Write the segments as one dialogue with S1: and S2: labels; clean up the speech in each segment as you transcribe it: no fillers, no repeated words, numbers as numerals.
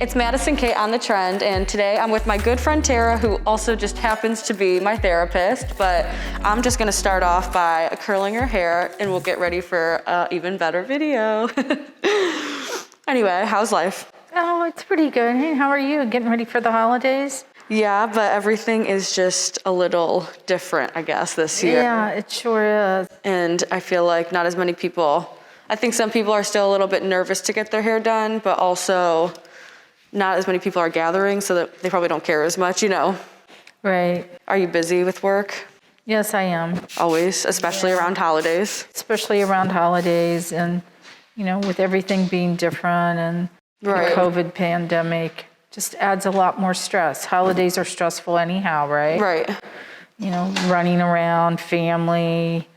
S1: It's Madison Kate on The Trend, and today I'm with my good friend Tara, who also just happens to be my therapist, but I'm just gonna start off by curling her hair and we'll get ready for an even better video. Anyway, how's life?
S2: Oh, it's pretty good. Hey, how are you? Getting ready for the holidays?
S1: Yeah, but everything is just a little different, I guess, this year.
S2: Yeah, it sure is.
S1: And I feel like not as many people, I think some people are still a little bit nervous to get their hair done, but also not as many people are gathering, so that they probably don't care as much, you know?
S2: Right.
S1: Are you busy with work?
S2: Yes, I am.
S1: Always, especially around holidays.
S2: Especially around holidays and, you know, with everything being different and
S1: Right.
S2: the COVID pandemic just adds a lot more stress. Holidays are stressful anyhow, right?
S1: Right.
S2: You know, running around, family,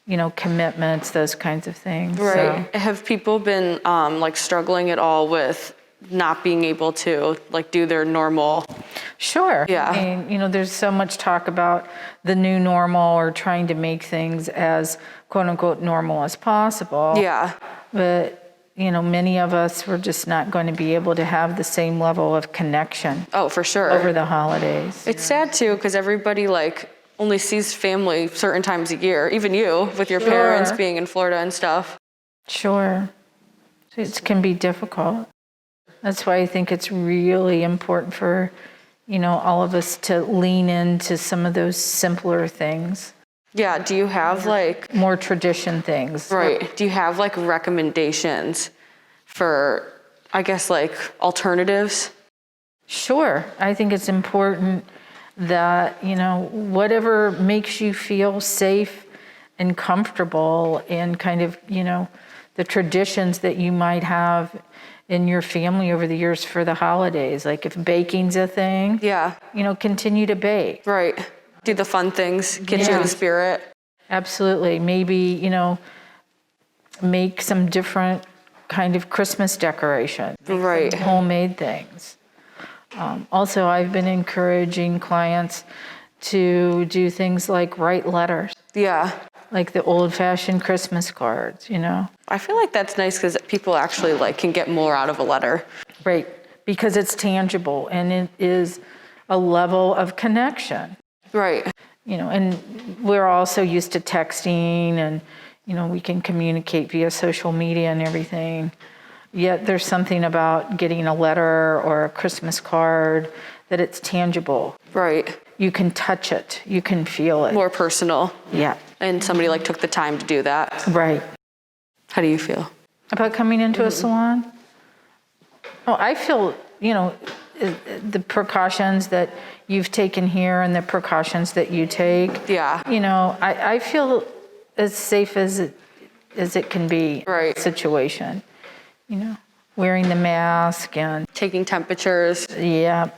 S2: you know, commitments, those kinds of things.
S1: Right.
S2: So.
S1: Have people been like struggling at all with not being able to like do their normal?
S2: Sure.
S1: Yeah.
S2: I mean, you know, there's so much talk about the new normal or trying to make things as quote unquote normal as possible.
S1: Yeah.
S2: But, you know, many of us were just not going to be able to have the same level of connection.
S1: Oh, for sure.
S2: Over the holidays.
S1: It's sad too, because everybody like only sees family certain times a year, even you with your parents being in Florida and stuff.
S2: Sure. It can be difficult. That's why I think it's really important for, you know, all of us to lean into some of those simpler things.
S1: Yeah, do you have like
S2: more tradition things?
S1: Right. Do you have like recommendations for, I guess, like alternatives?
S2: Sure. I think it's important that, you know, whatever makes you feel safe and comfortable and kind of, you know, the traditions that you might have in your family over the years for the holidays. Like if baking's a thing,
S1: yeah,
S2: you know, continue to bake.
S1: Right. Do the fun things, get you in the spirit.
S2: Absolutely. Maybe, you know, make some different kind of Christmas decoration.
S1: Right.
S2: Homemade things. Also, I've been encouraging clients to do things like write letters.
S1: Yeah.
S2: Like the old-fashioned Christmas cards, you know.
S1: I feel like that's nice because people actually like can get more out of a letter.
S2: Right, because it's tangible and it is a level of connection.
S1: Right.
S2: You know, and we're also used to texting and, you know, we can communicate via social media and everything. Yet there's something about getting a letter or a Christmas card that it's tangible.
S1: Right.
S2: You can touch it, you can feel it.
S1: More personal.
S2: Yeah.
S1: And somebody like took the time to do that.
S2: Right.
S1: How do you feel?
S2: About coming into a salon? Oh, I feel, you know, the precautions that you've taken here and the precautions that you take.
S1: Yeah.
S2: You know, I feel as safe as it can be.
S1: Right.
S2: Situation. You know, wearing the mask and
S1: taking temperatures.
S2: Yeah.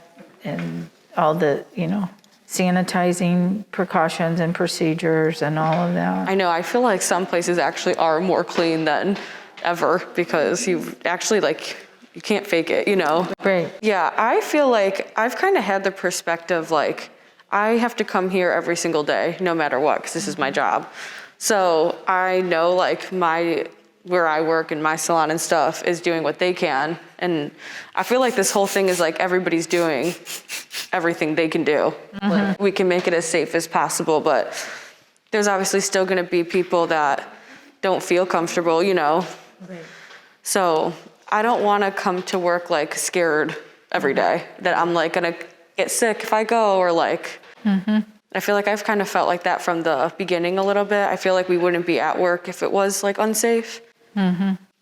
S2: And all the, you know, sanitizing precautions and procedures and all of that.
S1: I know, I feel like some places actually are more clean than ever because you actually like, you can't fake it, you know?
S2: Right.
S1: Yeah, I feel like I've kind of had the perspective like, I have to come here every single day, no matter what, because this is my job. So I know like where I work and my salon and stuff is doing what they can. And I feel like this whole thing is like everybody's doing everything they can do.
S2: Mm-hmm.
S1: Like, we can make it as safe as possible, but there's obviously still gonna be people that don't feel comfortable, you know?
S2: Right.
S1: So I don't wanna come to work like scared every day that I'm like gonna get sick if I go or like, I feel like I've kind of felt like that from the beginning a little bit. I feel like we wouldn't be at work if it was like unsafe.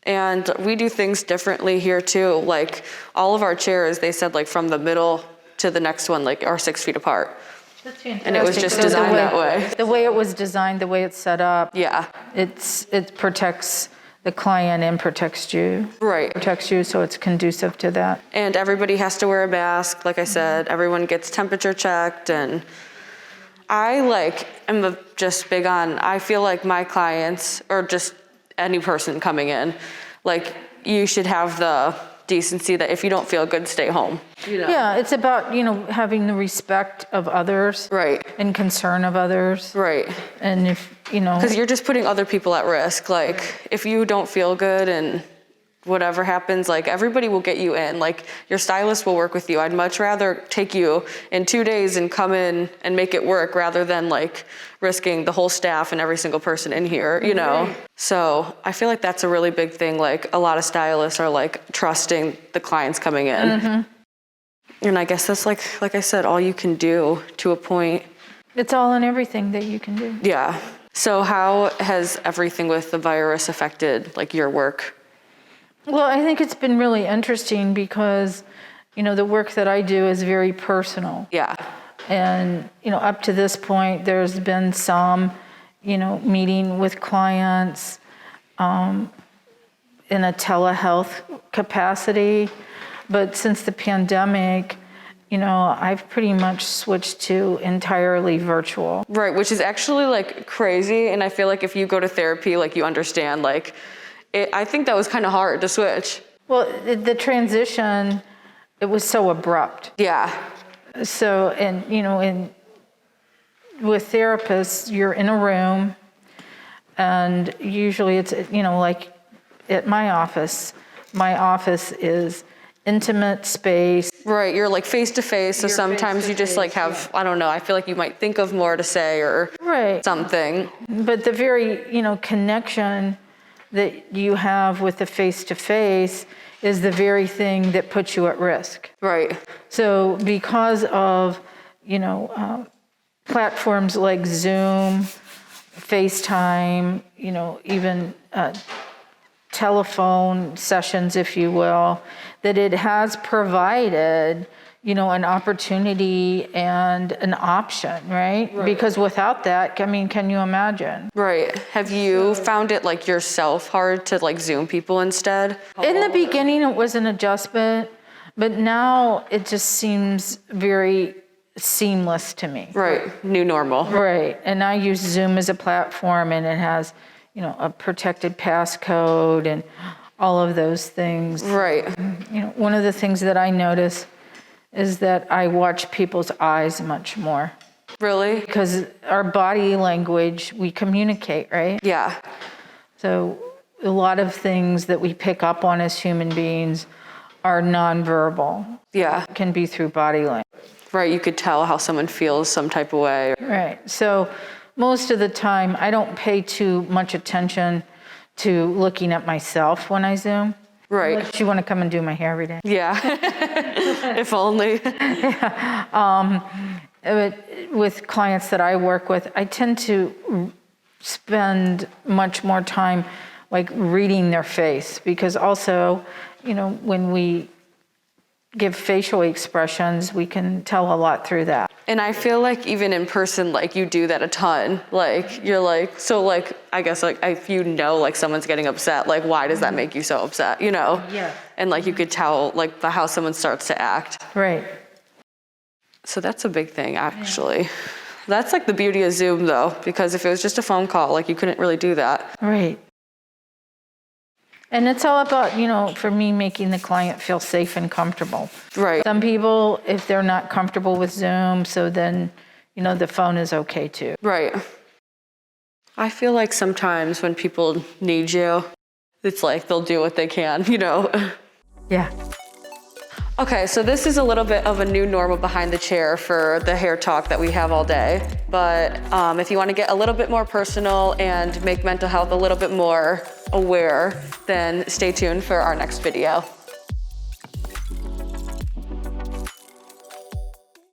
S1: And we do things differently here too. Like all of our chairs, they said like from the middle to the next one, like are 6 feet apart.
S2: That's fantastic.
S1: And it was just designed that way.
S2: The way it was designed, the way it's set up.
S1: Yeah.
S2: It protects the client and protects you.
S1: Right.
S2: Protects you, so it's conducive to that.
S1: And everybody has to wear a mask. Like I said, everyone gets temperature checked. And I like am just big on, I feel like my clients or just any person coming in, like you should have the decency that if you don't feel good, stay home. You know?
S2: Yeah, it's about, you know, having the respect of others.
S1: Right.
S2: And concern of others.
S1: Right.
S2: And if, you know.
S1: Because you're just putting other people at risk. Like if you don't feel good and whatever happens, like everybody will get you in. Like your stylist will work with you. I'd much rather take you in 2 days and come in and make it work rather than like risking the whole staff and every single person in here, you know?
S2: Right.
S1: So I feel like that's a really big thing. Like a lot of stylists are like trusting the clients coming in. And I guess that's like I said, all you can do to a point.
S2: It's all and everything that you can do.
S1: Yeah. So how has everything with the virus affected like your work?
S2: Well, I think it's been really interesting because, you know, the work that I do is very personal.
S1: Yeah.
S2: And, you know, up to this point, there's been some, you know, meeting with clients in a telehealth capacity. But since the pandemic, you know, I've pretty much switched to entirely virtual.
S1: Right, which is actually like crazy. And I feel like if you go to therapy, like you understand, like, I think that was kind of hard to switch.
S2: Well, the transition, it was so abrupt.
S1: Yeah.
S2: So, and, you know, with therapists, you're in a room, and usually it's, you know, like at my office is intimate space.
S1: Right, you're like face to face, so sometimes you just like have, I don't know, I feel like you might think of more to say or something.
S2: But the very, you know, connection that you have with the face to face is the very thing that puts you at risk.
S1: Right.
S2: So because of, you know, platforms like Zoom, FaceTime, you know, even telephone sessions, if you will, that it has provided, you know, an opportunity and an option, right? Because without that, I mean, can you imagine?
S1: Right. Have you found it like yourself hard to like Zoom people instead?
S2: In the beginning, it was an adjustment, but now it just seems very seamless to me.
S1: Right. New normal.
S2: Right. And I use Zoom as a platform, and it has, you know, a protected passcode and all of those things.
S1: Right.
S2: You know, one of the things that I notice is that I watch people's eyes much more.
S1: Really?
S2: Because our body language, we communicate, right?
S1: Yeah.
S2: So a lot of things that we pick up on as human beings are nonverbal.
S1: Yeah.
S2: It can be through body language.
S1: Right, you could tell how someone feels some type of way.
S2: Right. So most of the time, I don't pay too much attention to looking at myself when I Zoom.
S1: Right.
S2: Unless you want to come and do my hair every day.
S1: Yeah. If only.
S2: But with clients that I work with, I tend to spend much more time like reading their face, because also, you know, when we give facial expressions, we can tell a lot through that.
S1: And I feel like even in person, like you do that a ton. Like you're like, so like, I guess like if you know like someone's getting upset, like why does that make you so upset, you know?
S2: Yeah.
S1: And like you could tell like by how someone starts to act.
S2: Right.
S1: So that's a big thing actually. Yeah. That's like the beauty of Zoom though, because if it was just a phone call, like you couldn't really do that.
S2: Right. And it's all about, you know, for me, making the client feel safe and comfortable.
S1: Right.
S2: Some people, if they're not comfortable with Zoom, so then, you know, the phone is okay too.
S1: Right. I feel like sometimes when people need you, it's like they'll do what they can, you know?
S2: Yeah.
S1: Okay, so this is a little bit of a new normal behind the chair for the hair talk that we have all day. But if you want to get a little bit more personal and make mental health a little bit more aware, then stay tuned for our next video.